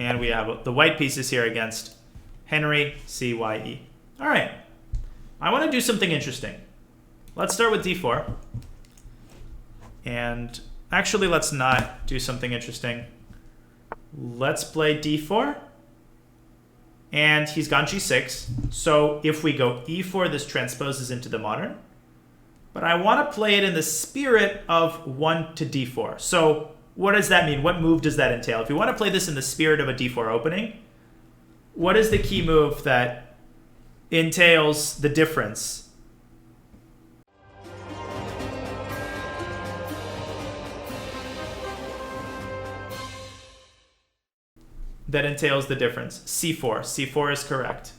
And we have the white pieces here against Henry, C-Y-E. All right. I want to do something interesting. Let's start with d4. And actually, let's not do something interesting. Let's play d4. And he's gone g6. So if we go e4, this transposes into the modern. But I want to play it in the spirit of 1 to d4. So what does that mean? What move does that entail? If you want to play this in the spirit of a d4 opening, what is the key move that entails the difference? That entails the difference. c4. c4 is correct.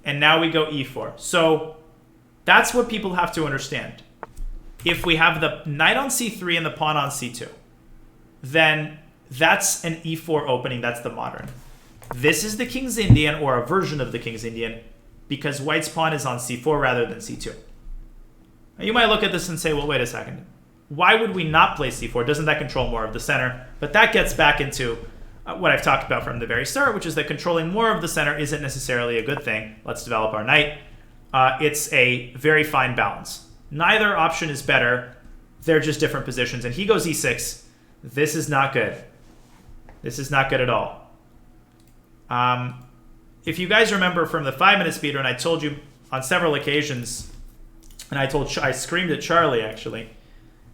And now we go e4. So that's what people have to understand. If we have the knight on c3 and the pawn on c2, then that's an e4 opening. That's the modern. This is the King's Indian, or a version of the King's Indian, because white's pawn is on c4 rather than c2. Now you might look at this and say, well, wait a second. Why would we not play c4? Doesn't that control more of the center? But that gets back into what I've talked about from the very start, which is that controlling more of the center isn't necessarily a good thing. Let's develop our knight. It's a very fine balance. Neither option is better. They're just different positions. And he goes e6. This is not good. This is not good at all. If you guys remember from the 5-minute speedrun, I told you on several occasions, and I screamed at Charlie, actually,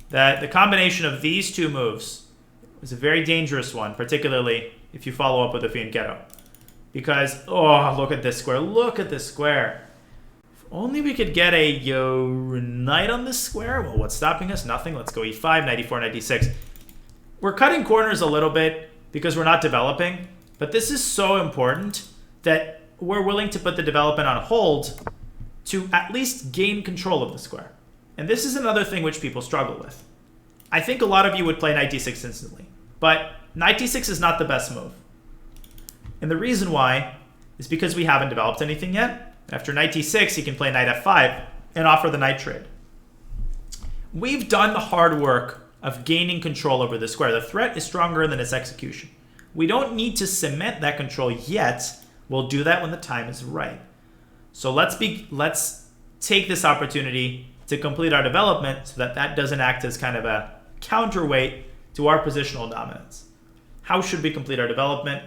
that the combination of these two moves is a very dangerous one, particularly if you follow up with a fianchetto. Because, oh, look at this square. Look at this square. If only we could get a knight on this square. Well, what's stopping us? Nothing. Let's go e5, knight e4, knight d6. We're cutting corners a little bit because we're not developing. But this is so important that we're willing to put the development on hold to at least gain control of the square. And this is another thing which people struggle with. I think a lot of you would play knight d6 instantly. But knight d6 is not the best move. And the reason why is because we haven't developed anything yet. After knight d6, he can play knight f5 and offer the knight trade. We've done the hard work of gaining control over the square. The threat is stronger than its execution. We don't need to cement that control yet. We'll do that when the time is right. So let's take this opportunity to complete our development so that that doesn't act as kind of a counterweight to our positional dominance. How should we complete our development?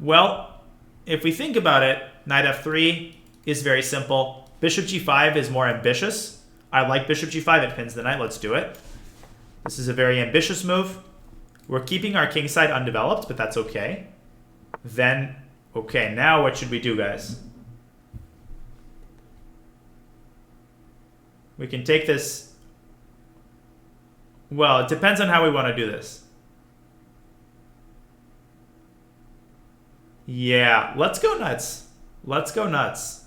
Well, if we think about it, knight f3 is very simple. Bishop g5 is more ambitious. I like bishop g5. It pins the knight. Let's do it. This is a very ambitious move. We're keeping our king side undeveloped, but that's okay. Then, okay, now what should we do, guys? We can take this. Well, it depends on how we want to do this. Yeah, let's go nuts. Let's go nuts.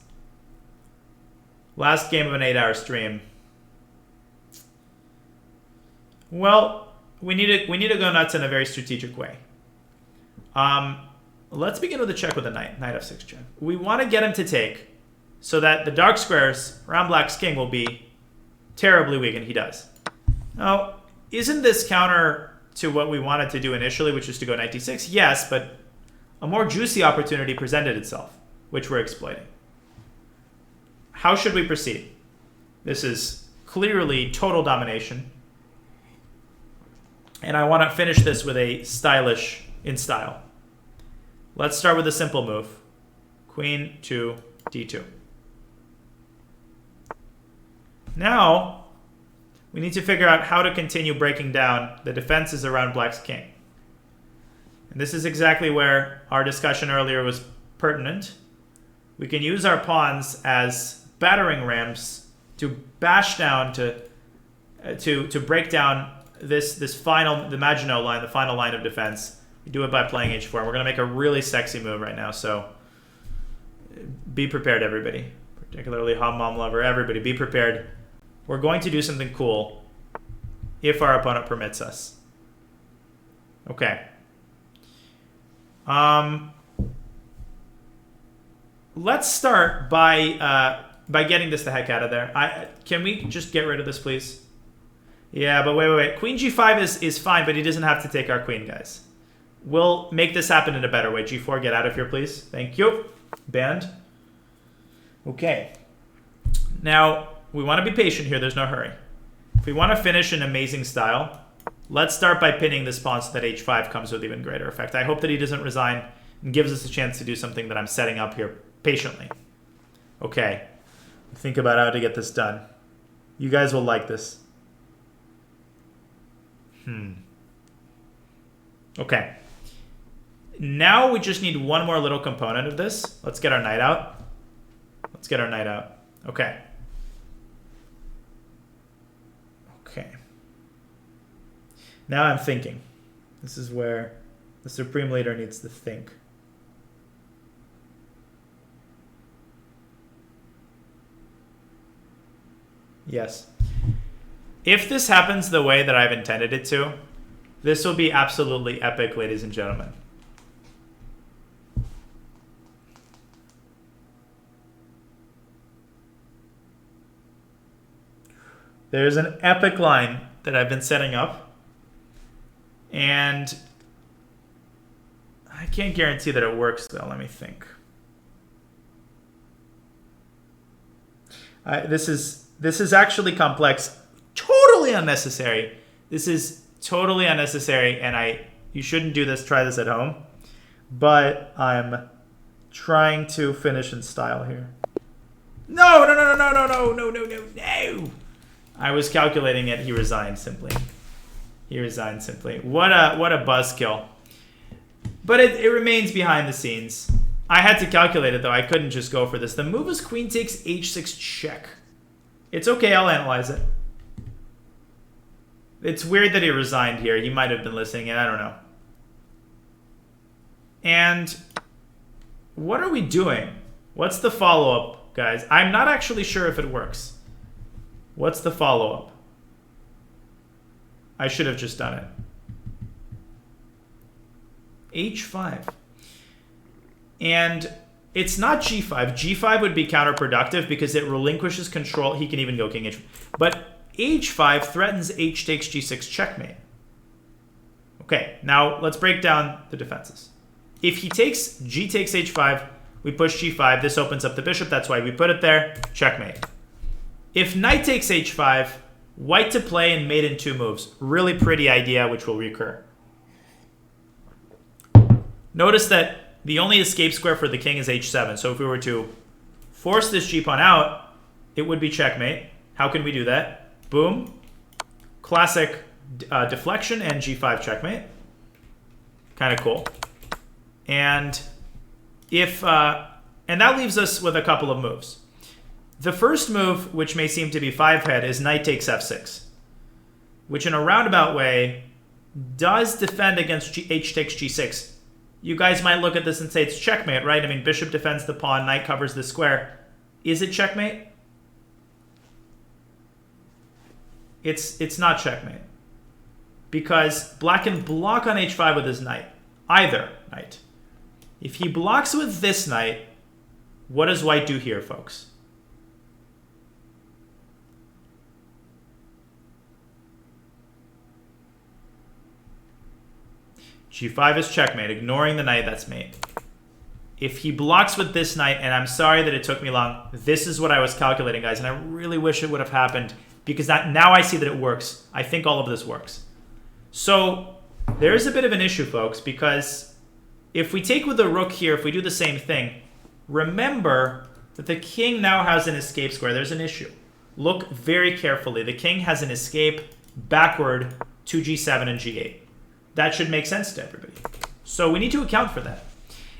Last game of an 8-hour stream. Well, we need to go nuts in a very strategic way. Let's begin with a check with a knight. Knight f6 check. We want to get him to take so that the dark squares around black's king will be terribly weak, and he does. Now, isn't this counter to what we wanted to do initially, which is to go knight d6? Yes, but a more juicy opportunity presented itself, which we're exploiting. How should we proceed? This is clearly total domination. And I want to finish this with a stylish in style. Let's start with a simple move. Queen to d2. Now, we need to figure out how to continue breaking down the defenses around black's king. And this is exactly where our discussion earlier was pertinent. We can use our pawns as battering rams to bash down, to break down this final, the Maginot line, the final line of defense. We do it by playing h4. We're going to make a really sexy move right now, so be prepared, everybody. Particularly Hammam lover, everybody, be prepared. We're going to do something cool if our opponent permits us. Okay. Let's start by getting this the heck out of there. Can we just get rid of this, please? Yeah, but wait. Queen g5 is fine, but he doesn't have to take our queen, guys. We'll make this happen in a better way. G4, get out of here, please. Thank you. Banned. Okay. Now, we want to be patient here. There's no hurry. If we want to finish in amazing style, let's start by pinning this pawn so that h5 comes with even greater effect. I hope that he doesn't resign and gives us a chance to do something that I'm setting up here patiently. Okay. Think about how to get this done. You guys will like this. Okay. Now we just need one more little component of this. Let's get our knight out. Let's get our knight out. Okay. Okay. Now I'm thinking. This is where the Supreme Leader needs to think. Yes. If this happens the way that I've intended it to, this will be absolutely epic, ladies and gentlemen. There's an epic line that I've been setting up, and I can't guarantee that it works, though. Let me think. This is actually complex, totally unnecessary. This is totally unnecessary, and you shouldn't do this. Try this at home. But I'm trying to finish in style here. No. I was calculating it. He resigned simply. He resigned simply. What a buzzkill. But it remains behind the scenes. I had to calculate it, though. I couldn't just go for this. The move is queen takes h6 check. It's okay. I'll analyze it. It's weird that he resigned here. He might have been listening, and I don't know. And what are we doing? What's the follow-up, guys? I'm not actually sure if it works. What's the follow-up? I should have just done it. h5. And it's not g5. g5 would be counterproductive because it relinquishes control. He can even go king h5. But h5 threatens h takes g6 checkmate. Okay, now let's break down the defenses. If he takes g takes h5, we push g5. This opens up the bishop. That's why we put it there. Checkmate. If knight takes h5, white to play and mate in 2 moves. Really pretty idea, which will recur. Notice that the only escape square for the king is h7. So if we were to force this g-pawn out, it would be checkmate. How can we do that? Boom. Classic deflection and g5 checkmate. Kind of cool. And and that leaves us with a couple of moves. The first move, which may seem to be 5-head, is knight takes f6, which in a roundabout way does defend against h takes g6. You guys might look at this and say it's checkmate, right? I mean, bishop defends the pawn, knight covers the square. Is it checkmate? It's not checkmate. Because black can block on h5 with his knight. Either knight. If he blocks with this knight, what does white do here, folks? g5 is checkmate, ignoring the knight, that's mate. If he blocks with this knight, and I'm sorry that it took me long, this is what I was calculating, guys, and I really wish it would have happened, because now I see that it works. I think all of this works. So there's a bit of an issue, folks, because if we take with the rook here, if we do the same thing, remember that the king now has an escape square. There's an issue. Look very carefully. The king has an escape backward to g7 and g8. That should make sense to everybody. So we need to account for that.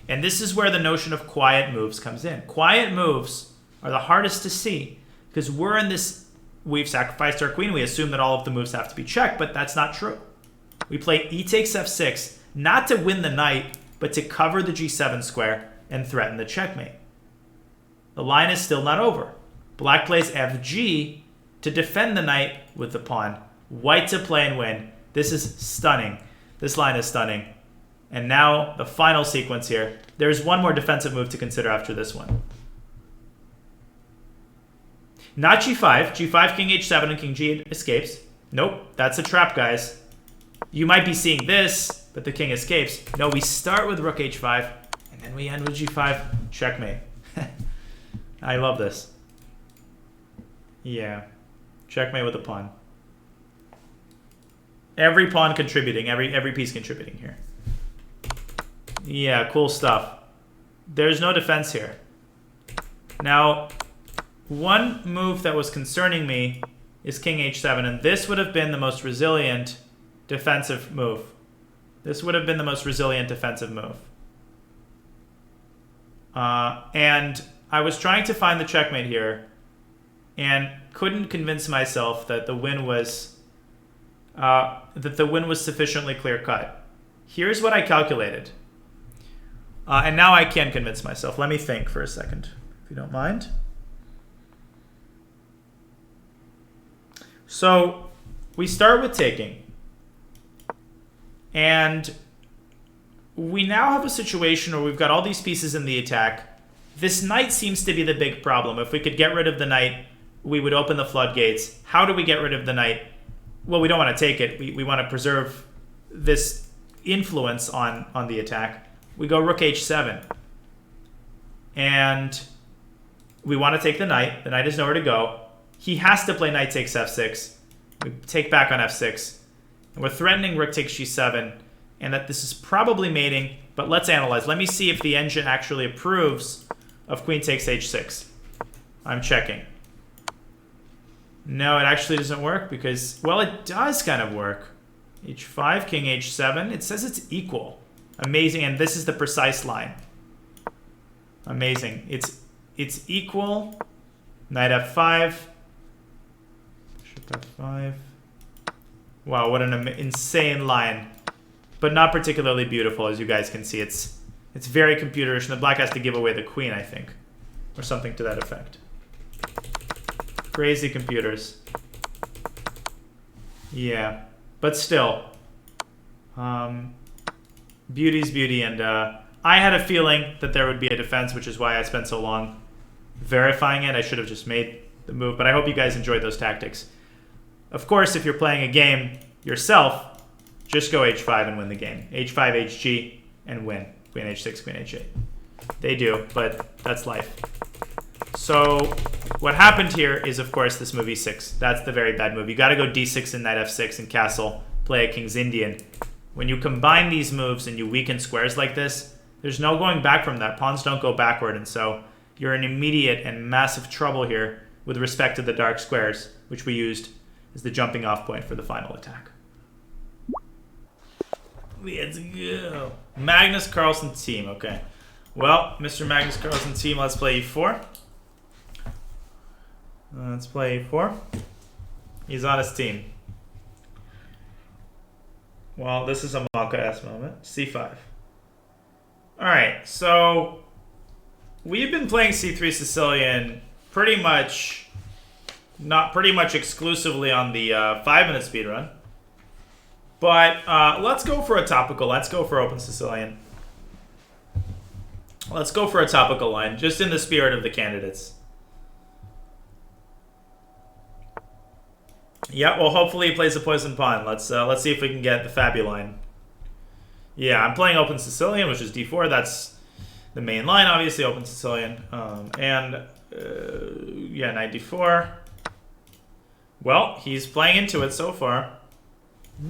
And this is where the notion of quiet moves comes in. Quiet moves are the hardest to see because we're in this, we've sacrificed our queen. We assume that all of the moves have to be checked, but that's not true. We play e takes f6, not to win the knight, but to cover the g7 square and threaten the checkmate. The line is still not over. Black plays fg to defend the knight with the pawn. White to play and win. This is stunning. This line is stunning. And now the final sequence here. There's one more defensive move to consider after this one. Not g5. g5, king h7, and king g8 escapes. Nope, that's a trap, guys. You might be seeing this, but the king escapes. No, we start with rook h5, and then we end with g5. Checkmate. I love this. Yeah. Checkmate with a pawn. Every pawn contributing, every piece contributing here. Yeah, cool stuff. There's no defense here. Now, one move that was concerning me is king h7, and this would have been the most resilient defensive move. This would have been the most resilient defensive move. And I was trying to find the checkmate here and couldn't convince myself that the win was sufficiently clear-cut. Here's what I calculated. And now I can convince myself. Let me think for a second, if you don't mind. So we start with taking. And we now have a situation where we've got all these pieces in the attack. This knight seems to be the big problem. If we could get rid of the knight, we would open the floodgates. How do we get rid of the knight? Well, we don't want to take it. We want to preserve this influence on the attack. We go rook h7. And we want to take the knight. The knight has nowhere to go. He has to play knight takes f6. We take back on f6. And we're threatening rook takes g7. And that this is probably mating. But let's analyze. Let me see if the engine actually approves of queen takes h6. I'm checking. No, it actually doesn't work because, well, it does kind of work. h5, king h7. It says it's equal. Amazing, and this is the precise line. Amazing. It's equal. Knight f5. Bishop f5. Wow, what an insane line. But not particularly beautiful, as you guys can see. It's very computerish, and the black has to give away the queen, I think. Or something to that effect. Crazy computers. Yeah. But still. Beauty's beauty, and I had a feeling that there would be a defense, which is why I spent so long verifying it. I should have just made the move, but I hope you guys enjoyed those tactics. Of course, if you're playing a game yourself, just go h5 and win the game. h5, hg, and win. Queen h6, queen h8. They do, but that's life. So what happened here is, of course, this move e6. That's the very bad move. You got to go d6 and knight f6 and castle, play a king's Indian. When you combine these moves and you weaken squares like this, there's no going back from that. Pawns don't go backward, and so you're in immediate and massive trouble here with respect to the dark squares, which we used as the jumping off point for the final attack. Let's go. Magnus Carlsen team, okay. Well, Mr. Magnus Carlsen team, let's play e4. Let's play e4. He's on his team. Well, this is a Malka-esque moment. c5. Alright, so we've been playing c3 Sicilian pretty much exclusively on the 5-minute speedrun. But let's go for a topical. Let's go for open Sicilian. Let's go for a topical line, just in the spirit of the candidates. Yeah, well, hopefully he plays a poison pawn. Let's see if we can get the Fabi line. Yeah, I'm playing open Sicilian, which is d4. That's the main line, obviously, open Sicilian. Yeah, knight d4. Well, he's playing into it so far.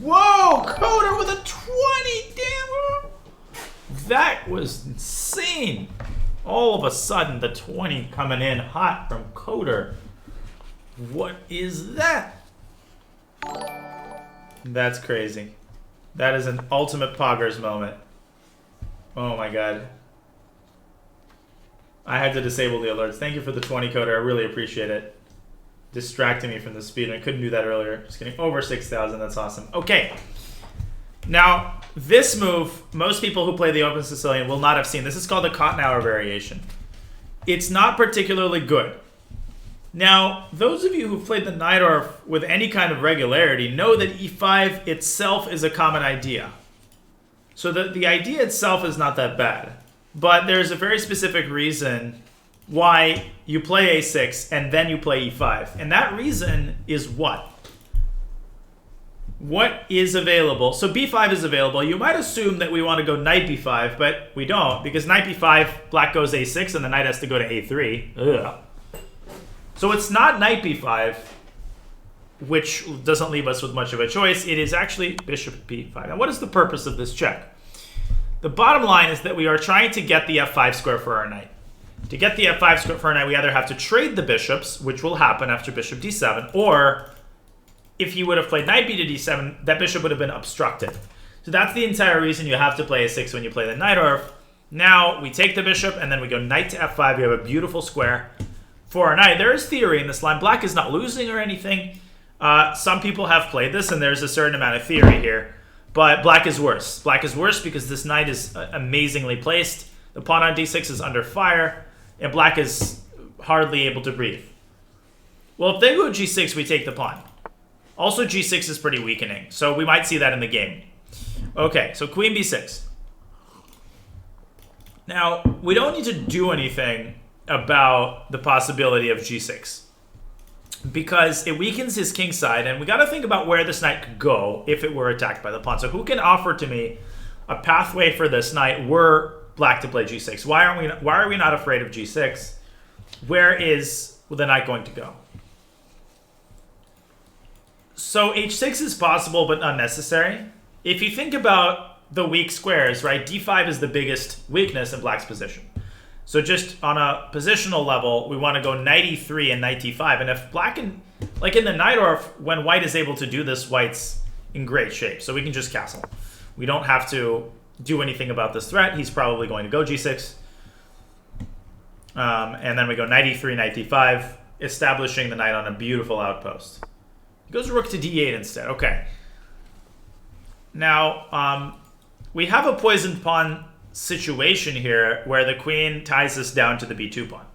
Whoa, Coder with a 20, damn. That was insane. All of a sudden, the 20 coming in hot from Coder. What is that? That's crazy. That is an ultimate poggers moment. Oh my god. I had to disable the alerts. Thank you for the 20 Coder. I really appreciate it. Distracting me from the speed. I couldn't do that earlier. Just kidding. Over 6,000. That's awesome. Okay. Now, this move, most people who play the open Sicilian will not have seen. This is called a Kottenauer variation. It's not particularly good. Now, those of you who've played the Najdorf with any kind of regularity know that e5 itself is a common idea. So the idea itself is not that bad. But there's a very specific reason why you play a6 and then you play e5. And that reason is what? What is available? So b5 is available. You might assume that we want to go knight b5, but we don't, because knight b5, black goes a6, and the knight has to go to a3. Ugh. So it's not knight b5, which doesn't leave us with much of a choice. It is actually bishop b5. Now, what is the purpose of this check? The bottom line is that we are trying to get the f5 square for our knight. To get the f5 square for our knight, we either have to trade the bishops, which will happen after bishop d7, or if he would have played knight b to d7, that bishop would have been obstructed. So that's the entire reason you have to play a6 when you play the knight orf. Now we take the bishop and then we go knight to f5. We have a beautiful square for our knight. There is theory in this line. Black is not losing or anything. Some people have played this and there's a certain amount of theory here. But black is worse. Black is worse because this knight is amazingly placed. The pawn on d6 is under fire and black is hardly able to breathe. Well, if they go g6, we take the pawn. Also, g6 is pretty weakening, so we might see that in the game. Okay, so queen b6. Now, we don't need to do anything about the possibility of g6 because it weakens his king side, and we got to think about where this knight could go if it were attacked by the pawn. So who can offer to me a pathway for this knight were black to play g6? Why are we not afraid of g6? Where is the knight going to go? So h6 is possible but unnecessary. If you think about the weak squares, right, d5 is the biggest weakness in black's position. So just on a positional level, we want to go knight e3 and knight d5. And if black can, like in the knight orf, when white is able to do this, white's in great shape. So we can just castle. We don't have to do anything about this threat. He's probably going to go g6. And then we go knight e3, knight d5, establishing the knight on a beautiful outpost. He goes rook to d8 instead. Okay. Now, we have a poisoned pawn situation here where the queen ties us down to the b2 pawn.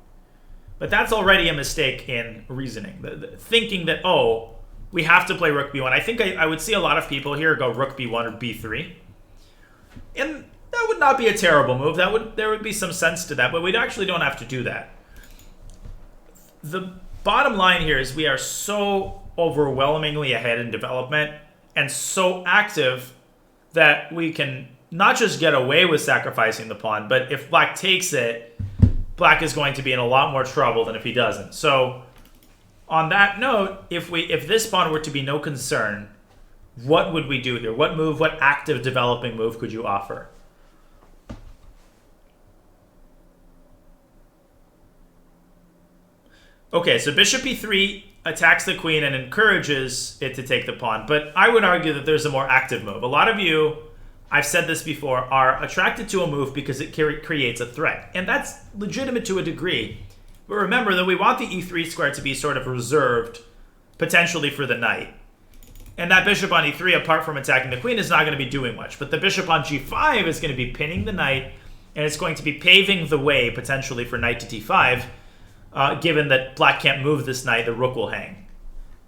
But that's already a mistake in reasoning. Thinking that, oh, we have to play rook b1. I think I would see a lot of people here go rook b1 or b3. And that would not be a terrible move. There would be some sense to that, but we actually don't have to do that. The bottom line here is we are so overwhelmingly ahead in development and so active that we can not just get away with sacrificing the pawn, but if black takes it, black is going to be in a lot more trouble than if he doesn't. So on that note, if this pawn were to be no concern, what would we do here? What move, what active developing move could you offer? Okay, so bishop e3 attacks the queen and encourages it to take the pawn. But I would argue that there's a more active move. A lot of you, I've said this before, are attracted to a move because it creates a threat. And that's legitimate to a degree. But remember that we want the e3 square to be sort of reserved, potentially for the knight. And that bishop on e3, apart from attacking the queen, is not going to be doing much. But the bishop on g5 is going to be pinning the knight, and it's going to be paving the way, potentially, for knight to d5. Given that black can't move this knight, the rook will hang.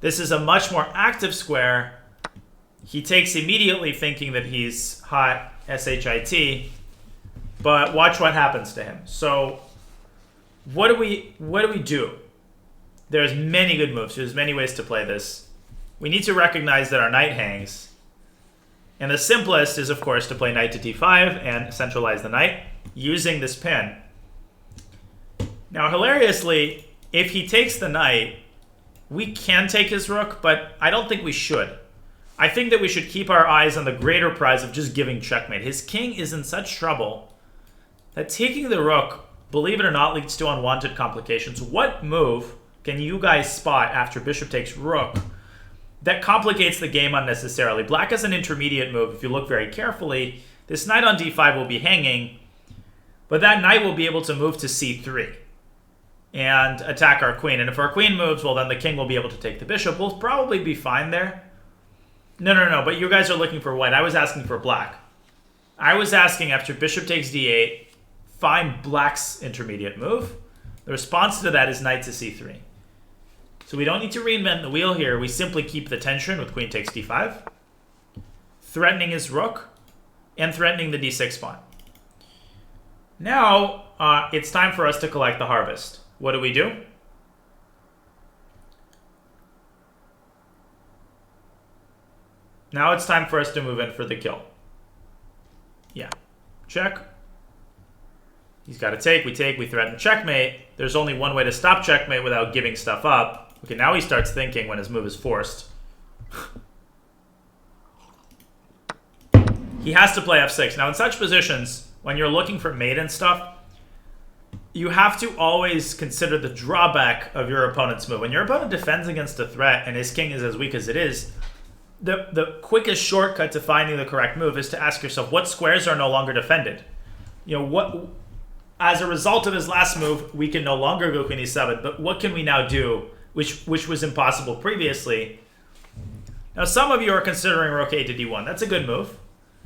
This is a much more active square. He takes immediately thinking that he's hot, shit, but watch what happens to him. So what do we do? There's many good moves. There's many ways to play this. We need to recognize that our knight hangs. And the simplest is, of course, to play knight to d5 and centralize the knight using this pin. Now, hilariously, if he takes the knight, we can take his rook, but I don't think we should. I think that we should keep our eyes on the greater prize of just giving checkmate. His king is in such trouble that taking the rook, believe it or not, leads to unwanted complications. What move can you guys spot after bishop takes rook that complicates the game unnecessarily? Black has an intermediate move. If you look very carefully, this knight on d5 will be hanging, but that knight will be able to move to c3 and attack our queen. And if our queen moves, well, then the king will be able to take the bishop. We'll probably be fine there. No, but you guys are looking for white. I was asking for black. I was asking after bishop takes d8, find black's intermediate move. The response to that is knight to c3. So we don't need to reinvent the wheel here. We simply keep the tension with queen takes d5, threatening his rook, and threatening the d6 pawn. Now, it's time for us to collect the harvest. What do? Now it's time for us to move in for the kill. Yeah. Check. He's got to take. We take. We threaten checkmate. There's only one way to stop checkmate without giving stuff up. Okay, now he starts thinking when his move is forced. He has to play f6. Now, in such positions, when you're looking for mate and stuff, you have to always consider the drawback of your opponent's move. When your opponent defends against a threat and his king is as weak as it is, the quickest shortcut to finding the correct move is to ask yourself, what squares are no longer defended? You know, what, as a result of his last move, we can no longer go queen e7, but what can we now do, which was impossible previously? Now, some of you are considering rook a to d1. That's a good move.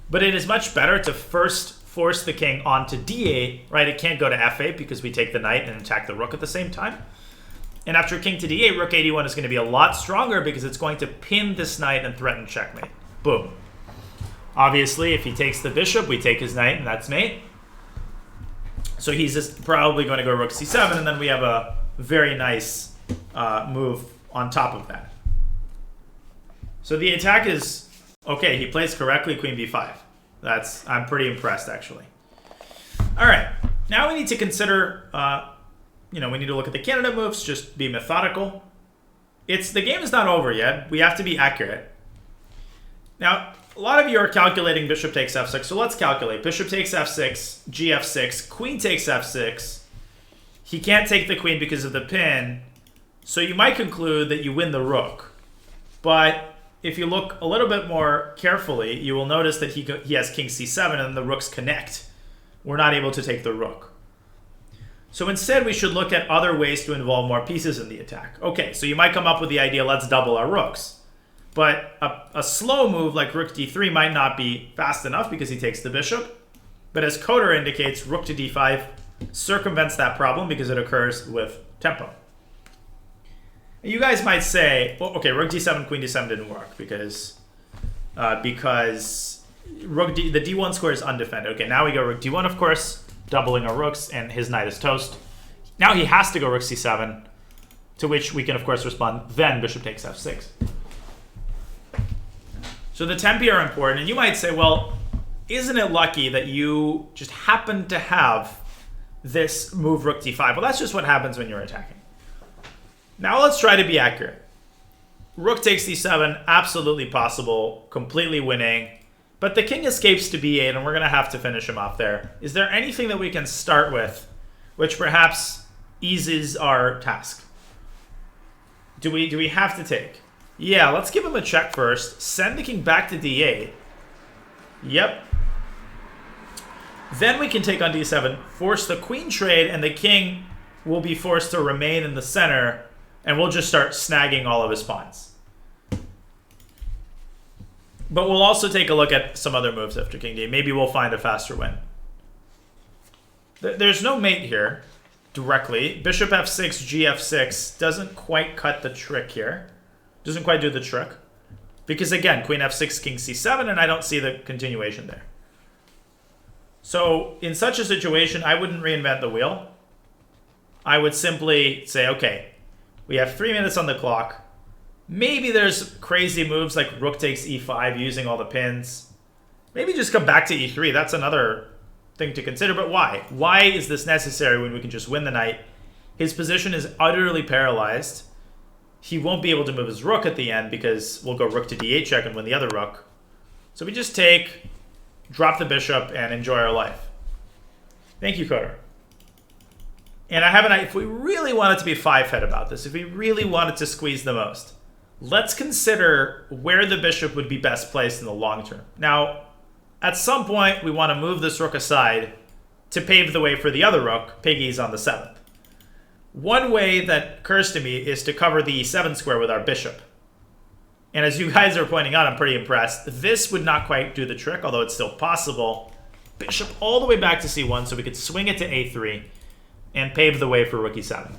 But it is much better to first force the king onto d8, right? It can't go to f8 because we take the knight and attack the rook at the same time. And after king to d8, rook a1 is going to be a lot stronger because it's going to pin this knight and threaten checkmate. Boom. Obviously, if he takes the bishop, we take his knight, and that's mate. So he's just probably going to go rook c7, and then we have a very nice move on top of that. So the attack is... Okay, he plays correctly, queen b5. I'm pretty impressed, actually. All right, now we need to consider, we need to look at the candidate moves, just be methodical. The game is not over yet. We have to be accurate. Now, a lot of you are calculating bishop takes f6, so let's calculate. Bishop takes f6, gf6, queen takes f6. He can't take the queen because of the pin, so you might conclude that you win the rook. But if you look a little bit more carefully, you will notice that he has king c7 and the rooks connect. We're not able to take the rook. So instead, we should look at other ways to involve more pieces in the attack. Okay, so you might come up with the idea, let's double our rooks. But a slow move like rook d3 might not be fast enough because he takes the bishop. But as Coder indicates, rook to d5 circumvents that problem because it occurs with tempo. You guys might say, well, okay, rook d7, queen d7 didn't work because the d1 square is undefended. Okay, now we go rook d1, of course, doubling our rooks, and his knight is toast. Now he has to go rook c7, to which we can, of course, respond, then bishop takes f6. So the tempi are important, and you might say, well, isn't it lucky that you just happen to have this move rook d5? Well, that's just what happens when you're attacking. Now let's try to be accurate. Rook takes d7, absolutely possible, completely winning. But the king escapes to b8, and we're going to have to finish him off there. Is there anything that we can start with which perhaps eases our task? Do we have to take? Yeah, let's give him a check first. Send the king back to d8. Yep. Then we can take on d7, force the queen trade, and the king will be forced to remain in the center, and we'll just start snagging all of his pawns. But we'll also take a look at some other moves after king d8. Maybe we'll find a faster win. There's no mate here directly. Bishop f6, gf6 doesn't quite cut the trick here. Doesn't quite do the trick. Because again, queen f6, king c7, and I don't see the continuation there. So in such a situation, I wouldn't reinvent the wheel. I would simply say, okay, we have 3 minutes on the clock. Maybe there's crazy moves like rook takes e5 using all the pins. Maybe just come back to e3. That's another thing to consider. But why? Why is this necessary when we can just win the knight? His position is utterly paralyzed. He won't be able to move his rook at the end because we'll go rook to d8 check and win the other rook. So we just take, drop the bishop, and enjoy our life. Thank you, Coder. And I have an idea. If we really wanted to be five-head about this, if we really wanted to squeeze the most, let's consider where the bishop would be best placed in the long term. Now, at some point, we want to move this rook aside to pave the way for the other rook, Piggy's on the 7th. One way that occurs to me is to cover the e7 square with our bishop. And as you guys are pointing out, I'm pretty impressed. This would not quite do the trick, although it's still possible. Bishop all the way back to c1, so we could swing it to a3 and pave the way for rook e7.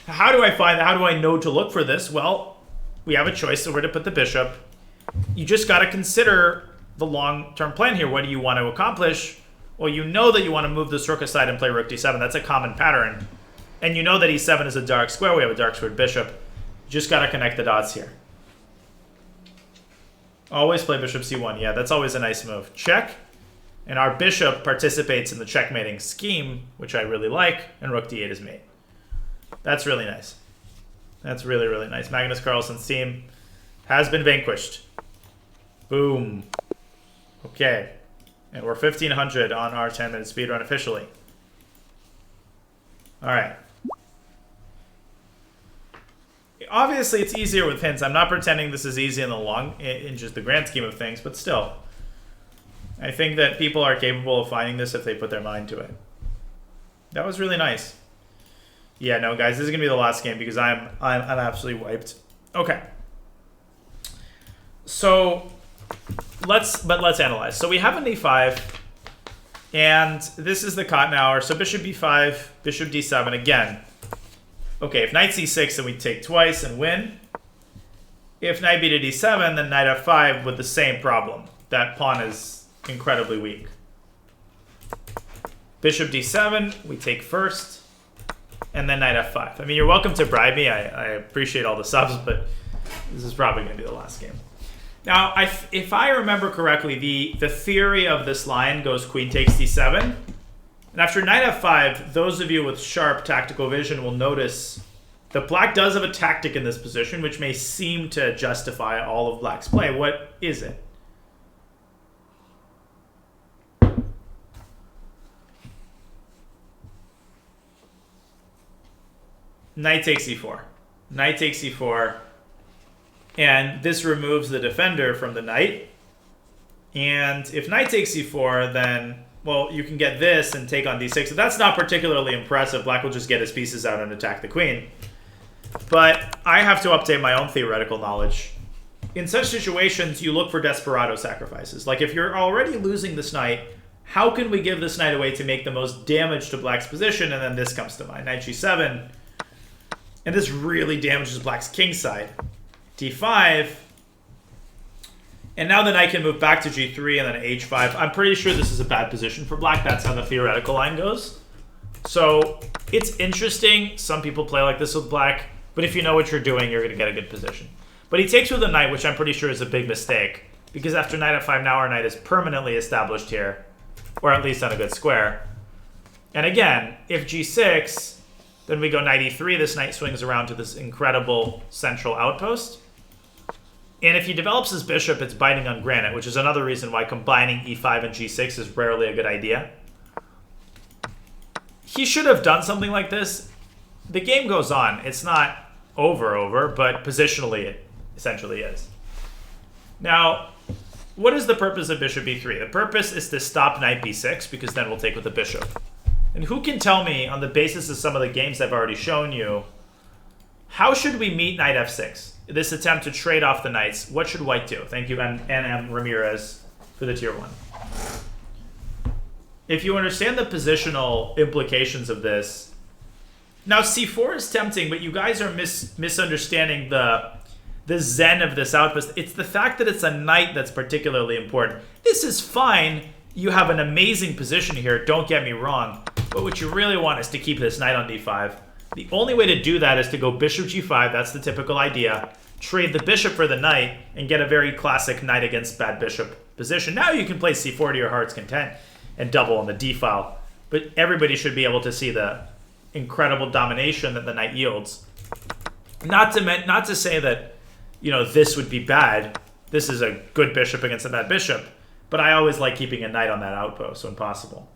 How do I find that? How do I know to look for this? Well, we have a choice of where to put the bishop. You just got to consider the long-term plan here. What do you want to accomplish? Well, you know that you want to move this rook aside and play rook d7. That's a common pattern. And you know that e7 is a dark square. We have a dark squared bishop. You just got to connect the dots here. Always play bishop c1. Yeah, that's always a nice move. Check. And our bishop participates in the checkmating scheme, which I really like, and rook d8 is mate. That's really nice. That's really, really nice. Magnus Carlsen's team has been vanquished. Boom. Okay. And we're 1500 on our 10-minute speedrun officially. All right. Obviously, it's easier with hints. I'm not pretending this is easy in just the grand scheme of things, but still. I think that people are capable of finding this if they put their mind to it. That was really nice. Yeah, no, guys, this is gonna be the last game because I'm absolutely wiped. Okay. So let's analyze. So we have an e5, and this is the cotton hour. So bishop b5, bishop d7 again. Okay, if knight c6, then we take twice and win. If knight b to d7, then knight f5 with the same problem. That pawn is incredibly weak. Bishop d7, we take first, and then knight f5. I mean, you're welcome to bribe me. I appreciate all the subs, but this is probably going to be the last game. Now, if I remember correctly, the theory of this line goes queen takes d7. And after knight f5, those of you with sharp tactical vision will notice that black does have a tactic in this position, which may seem to justify all of black's play. What is it? Knight takes e4. Knight takes e4. And this removes the defender from the knight. And if knight takes e4, then, well, you can get this and take on d6. So that's not particularly impressive. Black will just get his pieces out and attack the queen. But I have to update my own theoretical knowledge. In such situations, you look for desperado sacrifices. Like, if you're already losing this knight, how can we give this knight away to make the most damage to black's position? And then this comes to mind. Knight g7. And this really damages black's king side. d5. And now the knight can move back to g3 and then h5. I'm pretty sure this is a bad position for black. That's how the theoretical line goes. So it's interesting. Some people play like this with black. But if you know what you're doing, you're going to get a good position. But he takes with the knight, which I'm pretty sure is a big mistake. Because after knight f5, now our knight is permanently established here. Or at least on a good square. And again, if g6... then we go knight e3. This knight swings around to this incredible central outpost. And if he develops his bishop, it's biting on granite, which is another reason why combining e5 and g6 is rarely a good idea. He should have done something like this. The game goes on. It's not over, but positionally it essentially is. Now, what is the purpose of bishop e3? The purpose is to stop knight b6, because then we'll take with the bishop. And who can tell me, on the basis of some of the games I've already shown you, how should we meet knight f6? This attempt to trade off the knights. What should white do? Thank you, NM Ramirez, for the tier 1. If you understand the positional implications of this... Now, c4 is tempting, but you guys are misunderstanding the zen of this outpost. It's the fact that it's a knight that's particularly important. This is fine. You have an amazing position here, don't get me wrong. But what you really want is to keep this knight on d5. The only way to do that is to go bishop g5, that's the typical idea. Trade the bishop for the knight, and get a very classic knight against bad bishop position. Now you can play c4 to your heart's content and double on the d file. But everybody should be able to see the incredible domination that the knight yields. Not to say that, you know, this would be bad. This is a good bishop against a bad bishop. But I always like keeping a knight on that outpost when possible.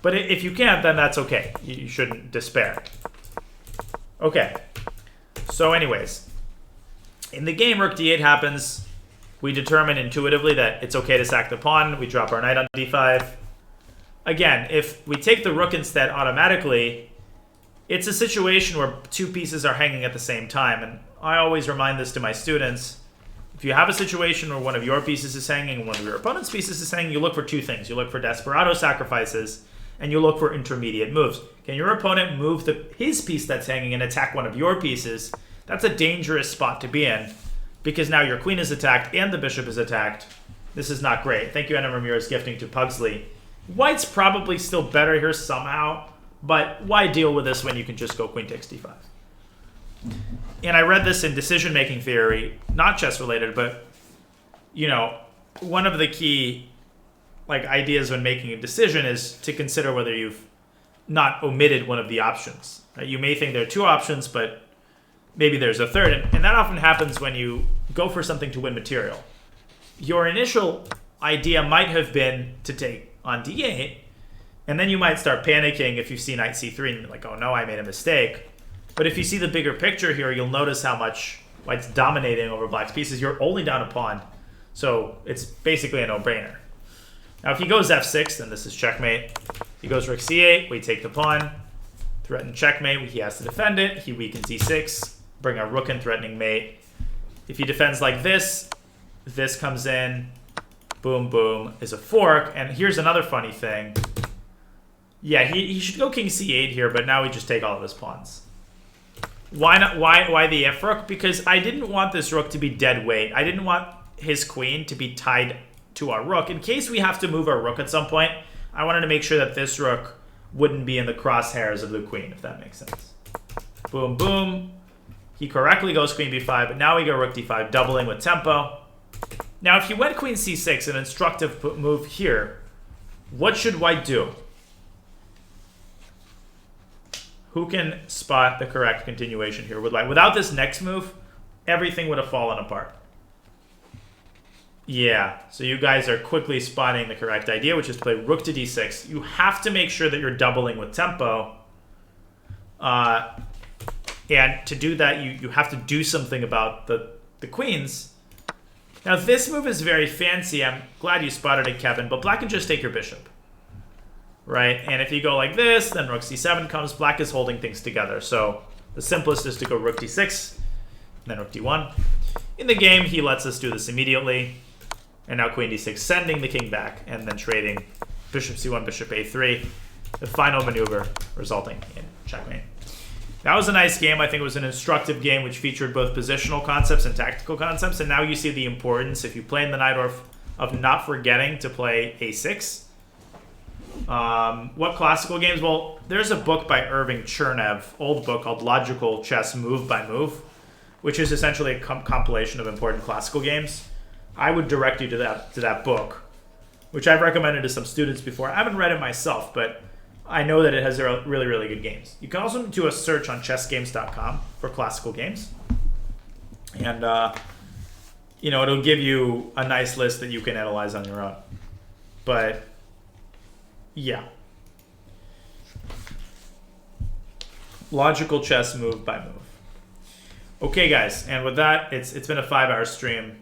But if you can't, then that's okay. You shouldn't despair. Okay. So anyways, in the game, rook d8 happens. We determine intuitively that it's okay to sack the pawn. We drop our knight on d5. Again, if we take the rook instead automatically, it's a situation where two pieces are hanging at the same time. And I always remind this to my students. If you have a situation where one of your pieces is hanging and one of your opponent's pieces is hanging, you look for two things. You look for desperado sacrifices, and you look for intermediate moves. Can your opponent move his piece that's hanging and attack one of your pieces? That's a dangerous spot to be in, because now your queen is attacked and the bishop is attacked. This is not great. Thank you, Anna Ramirez, gifting to Pugsley. White's probably still better here somehow, but why deal with this when you can just go queen takes d5? And I read this in decision-making theory, not chess-related, but you know, one of the key like ideas when making a decision is to consider whether you've not omitted one of the options. Right? You may think there are two options, but maybe there's a third. And that often happens when you go for something to win material. Your initial idea might have been to take on d8, and then you might start panicking if you see knight c3 and you're like, oh no, I made a mistake. But if you see the bigger picture here, you'll notice how much white's dominating over black's pieces. You're only down a pawn, so it's basically a no-brainer. Now if he goes f6, then this is checkmate. He goes rook c8, we take the pawn, threaten checkmate, he has to defend it, he weakens e6, bring our rook in, threatening mate. If he defends like this comes in, boom, boom, is a fork. And here's another funny thing. Yeah, he should go king c8 here, but now we just take all of his pawns. Why not? Why the f rook? Because I didn't want this rook to be dead weight. I didn't want his queen to be tied to our rook. In case we have to move our rook at some point, I wanted to make sure that this rook wouldn't be in the crosshairs of the queen, if that makes sense. Boom, boom. He correctly goes queen b5, but now we go rook d5, doubling with tempo. Now, if he went queen c6, an instructive move here, what should white do? Who can spot the correct continuation here with white? Without this next move, everything would have fallen apart. Yeah, so you guys are quickly spotting the correct idea, which is to play rook to d6. You have to make sure that you're doubling with tempo. And to do that, you have to do something about the queens. Now, this move is very fancy. I'm glad you spotted it, Kevin, but black can just take your bishop. Right? And if you go like this, then rook c7 comes. Black is holding things together. So the simplest is to go rook d6, and then rook d1. In the game, he lets us do this immediately. And now queen d6, sending the king back, and then trading bishop c1, bishop a3. The final maneuver resulting in checkmate. That was a nice game. I think it was an instructive game which featured both positional concepts and tactical concepts. And now you see the importance, if you play in the Najdorf, of not forgetting to play a6. What classical games? Well, there's a book by Irving Chernev, old book called Logical Chess Move by Move, which is essentially a compilation of important classical games. I would direct you to that book, which I've recommended to some students before. I haven't read it myself, but I know that it has really, really good games. You can also do a search on chessgames.com for classical games. And, you know, it'll give you a nice list that you can analyze on your own. But, yeah. Logical chess move by move. Okay, guys. And with that, it's been a 5-hour stream.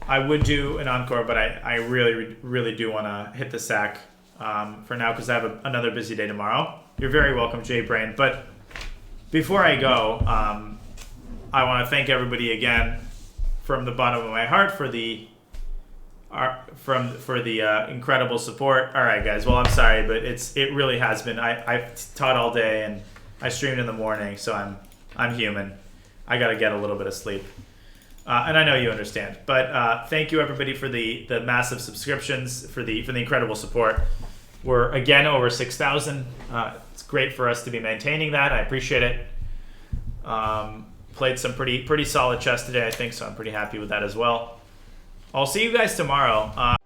I would do an encore, but I really, really do want to hit the sack for now because I have another busy day tomorrow. You're very welcome, Jay Brain. But before I go, I want to thank everybody again from the bottom of my heart for the incredible support. All right, guys. Well, I'm sorry, but it really has been. I've taught all day and I streamed in the morning, so I'm human. I got to get a little bit of sleep. And I know you understand, but thank you everybody for the massive subscriptions, for the incredible support. We're again over 6,000. It's great for us to be maintaining that. I appreciate it. Played some pretty solid chess today, I think, so I'm pretty happy with that as well. I'll see you guys tomorrow.